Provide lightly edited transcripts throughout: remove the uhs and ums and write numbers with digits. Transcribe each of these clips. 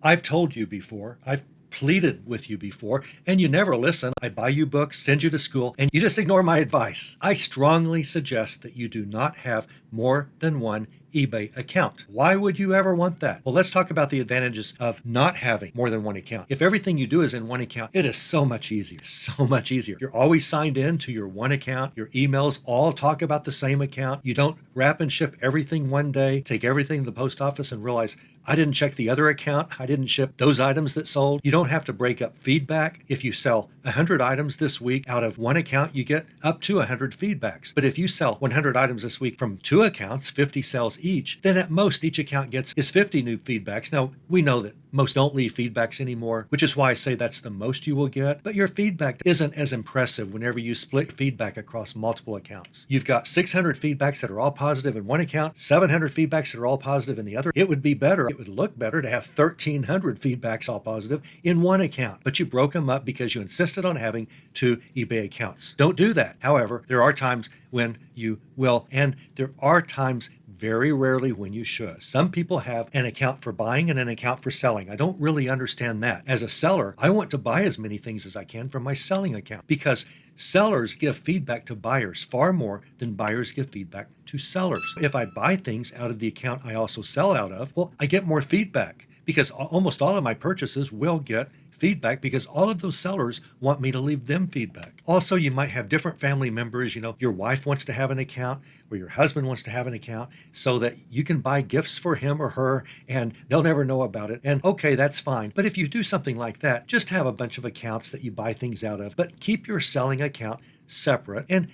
I've told you before, I've pleaded with you before, and you never listen. I buy you books, send you to school, and you just ignore my advice. I strongly suggest that you do not have more than one eBay account. Why would you ever want that? Well, let's talk about the advantages of not having more than one account. If everything you do is in one account, it is so much easier, so much easier. You're always signed in to your one account. Your emails all talk about the same account. You don't wrap and ship everything one day, take everything to the post office and realize, I didn't check the other account. I didn't ship those items that sold. You don't have to break up feedback. If you sell 100 items this week out of one account, you get up to 100 feedbacks. But if you sell 100 items this week from two accounts, 50 sales each, then at most each account gets is 50 new feedbacks. Now, we know that most don't leave feedbacks anymore, which is why I say that's the most you will get. But your feedback isn't as impressive whenever you split feedback across multiple accounts. You've got 600 feedbacks that are all positive in one account, 700 feedbacks that are all positive in the other. It would be better, it would look better to have 1,300 feedbacks all positive in one account. But you broke them up because you insisted on having two eBay accounts. Don't do that. However, there are times when you will, and there are times very rarely when you should. Some people have an account for buying and an account for selling. I don't really understand that. As a seller, I want to buy as many things as I can from my selling account because sellers give feedback to buyers far more than buyers give feedback to sellers. If I buy things out of the account I also sell out of, well, I get more feedback because almost all of my purchases will get feedback because all of those sellers want me to leave them feedback. Also, you might have different family members. You know, your wife wants to have an account or your husband wants to have an account so that you can buy gifts for him or her and they'll never know about it. And okay, that's fine. But if you do something like that, just have a bunch of accounts that you buy things out of, but keep your selling account separate. And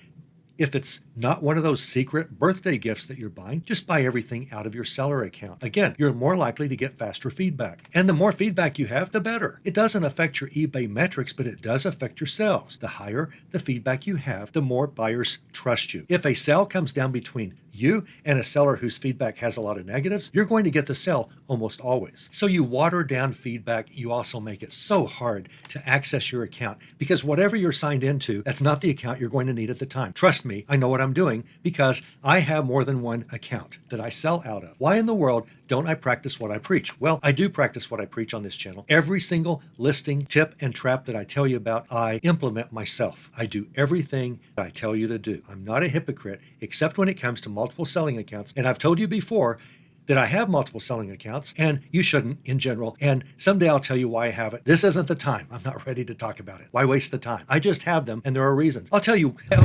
if it's not one of those secret birthday gifts that you're buying, just buy everything out of your seller account. Again, you're more likely to get faster feedback. And the more feedback you have, the better. It doesn't affect your eBay metrics, but it does affect your sales. The higher the feedback you have, the more buyers trust you. If a sale comes down between you and a seller whose feedback has a lot of negatives, you're going to get the sale almost always. So you water down feedback. You also make it so hard to access your account because whatever you're signed into, that's not the account you're going to need at the time. Trust me, I know what I'm doing because I have more than one account that I sell out of. Why in the world don't I practice what I preach? Well, I do practice what I preach on this channel. Every single listing, tip, and trap that I tell you about, I implement myself. I do everything I tell you to do. I'm not a hypocrite, except when it comes to multiple selling accounts. And I've told you before that I have multiple selling accounts, and you shouldn't in general. And someday I'll tell you why I have it. This isn't the time. I'm not ready to talk about it. Why waste the time? I just have them, and there are reasons. I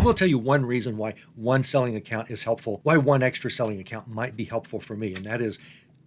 will tell you one reason why one selling account is helpful, why one extra selling account might be helpful for me, and that is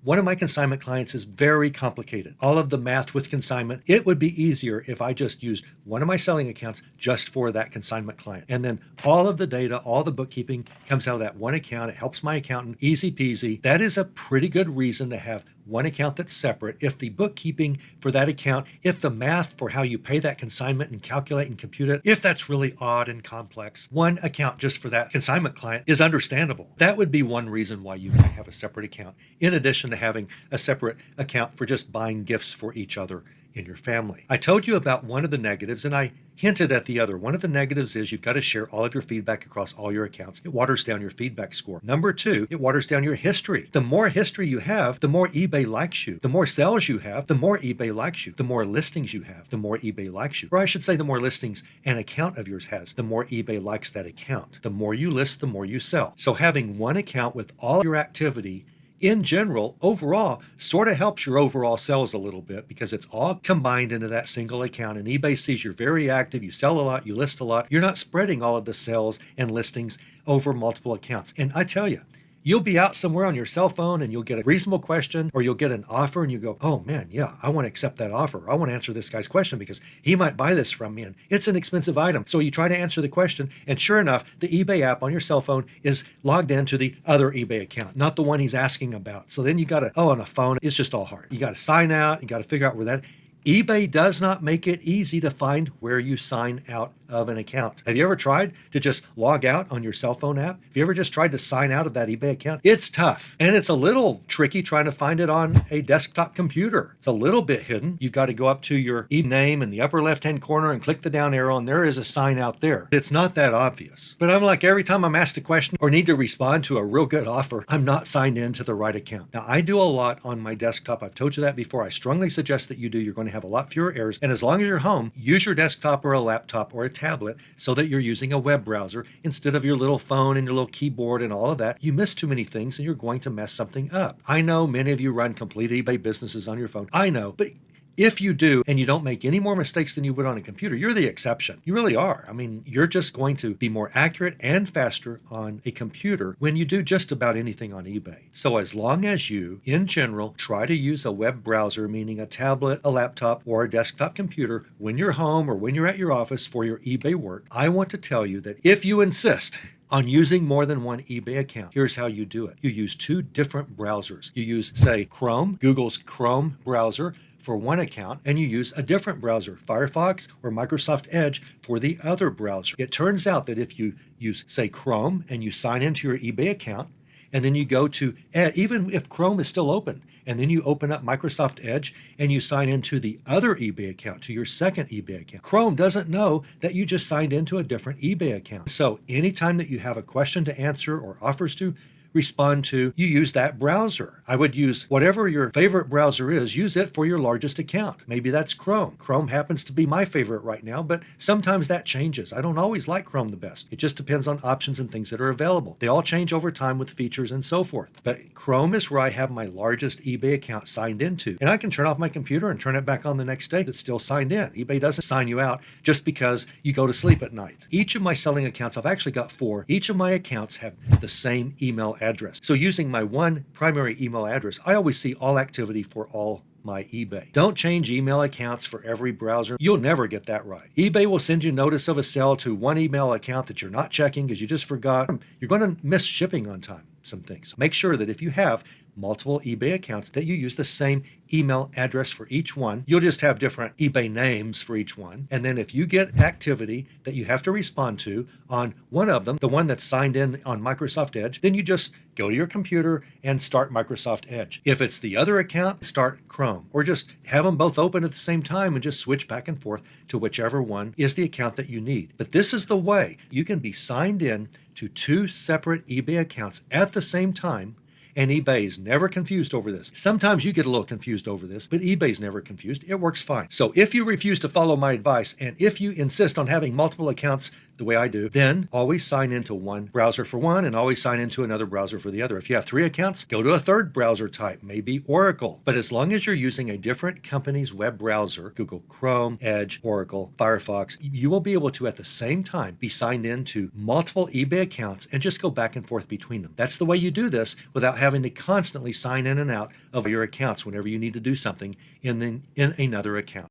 one of my consignment clients is very complicated. All of the math with consignment, it would be easier if I just used one of my selling accounts just for that consignment client. And then all of the data, all the bookkeeping comes out of that one account. It helps my accountant, easy peasy. That is a pretty good reason to have one account that's separate. If the bookkeeping for that account, if the math for how you pay that consignment and calculate and compute it, if that's really odd and complex, one account just for that consignment client is understandable. That would be one reason why you might have a separate account, in addition to having a separate account for just buying gifts for each other in your family. I told you about one of the negatives and I hinted at the other. One of the negatives is you've got to share all of your feedback across all your accounts. It waters down your feedback score. Number two, it waters down your history. The more history you have, the more eBay likes you. The more sales you have, the more eBay likes you. The more listings you have, the more eBay likes you. Or I should say the more listings an account of yours has, the more eBay likes that account. The more you list, the more you sell. So having one account with all your activity in general, overall, sort of helps your overall sales a little bit because it's all combined into that single account. And eBay sees you're very active, you sell a lot, you list a lot. You're not spreading all of the sales and listings over multiple accounts. And I tell you, you'll be out somewhere on your cell phone and you'll get a reasonable question or you'll get an offer and you go, oh man, yeah, I want to accept that offer. I want to answer this guy's question because he might buy this from me and it's an expensive item. So you try to answer the question and sure enough, the eBay app on your cell phone is logged into the other eBay account, not the one he's asking about. So then you got to, on a phone, it's just all hard. You got to sign out, you got to figure out where that eBay does not make it easy to find where you sign out of an account. Have you ever tried to just log out on your cell phone app? Have you ever just tried to sign out of that eBay account? It's tough. And it's a little tricky trying to find it on a desktop computer. It's a little bit hidden. You've got to go up to your eBay name in the upper left-hand corner and click the down arrow, and there is a sign out there. It's not that obvious. But I'm like, every time I'm asked a question or need to respond to a real good offer, I'm not signed into the right account. Now, I do a lot on my desktop. I've told you that before. I strongly suggest that you do. You're going to have a lot fewer errors. And as long as you're home, use your desktop or a laptop or a tablet so that you're using a web browser instead of your little phone and your little keyboard and all of that. You miss too many things and you're going to mess something up. I know many of you run complete eBay businesses on your phone. I know, but if you do and you don't make any more mistakes than you would on a computer, you're the exception. You really are. I mean, you're just going to be more accurate and faster on a computer when you do just about anything on eBay. So as long as you, in general, try to use a web browser, meaning a tablet, a laptop, or a desktop computer when you're home or when you're at your office for your eBay work, I want to tell you that if you insist on using more than one eBay account, here's how you do it. You use two different browsers. You use, say, Chrome, Google's Chrome browser, for one account, and you use a different browser, Firefox or Microsoft Edge, for the other browser. It turns out that if you use, say, Chrome, and you sign into your eBay account, and then you go to, even if Chrome is still open, and then you open up Microsoft Edge and you sign into the other eBay account, to your second eBay account, Chrome doesn't know that you just signed into a different eBay account. So anytime that you have a question to answer or offers to respond to, you use that browser. I would use whatever your favorite browser is, use it for your largest account. Maybe that's Chrome. Chrome happens to be my favorite right now, but sometimes that changes. I don't always like Chrome the best. It just depends on options and things that are available. They all change over time with features and so forth. But Chrome is where I have my largest eBay account signed into. And I can turn off my computer and turn it back on the next day. It's still signed in. eBay doesn't sign you out just because you go to sleep at night. Each of my selling accounts, I've actually got 4. Each of my accounts have the same email address. So using my one primary email address, I always see all activity for all my eBay. Don't change email accounts for every browser. You'll never get that right. eBay will send you notice of a sale to one email account that you're not checking because you just forgot. You're going to miss shipping on time. Some things. Make sure that if you have multiple eBay accounts that you use the same email address for each one. You'll just have different eBay names for each one. And then if you get activity that you have to respond to on one of them, the one that's signed in on Microsoft Edge, then you just go to your computer and start Microsoft Edge. If it's the other account, start Chrome, or just have them both open at the same time and just switch back and forth to whichever one is the account that you need. But this is the way you can be signed in to 2 separate eBay accounts at the same time, and eBay is never confused over this. Sometimes you get a little confused over this, but eBay's never confused. It works fine. So if you refuse to follow my advice, and if you insist on having multiple accounts the way I do, then always sign into one browser for one and always sign into another browser for the other. If you have 3 accounts, go to a third browser type, maybe Oracle. But as long as you're using a different company's web browser, Google Chrome, Edge, Oracle, Firefox, you will be able to at the same time be signed into multiple eBay accounts and just go back and forth between them. That's the way you do this without having to constantly sign in and out of your accounts whenever you need to do something in another account.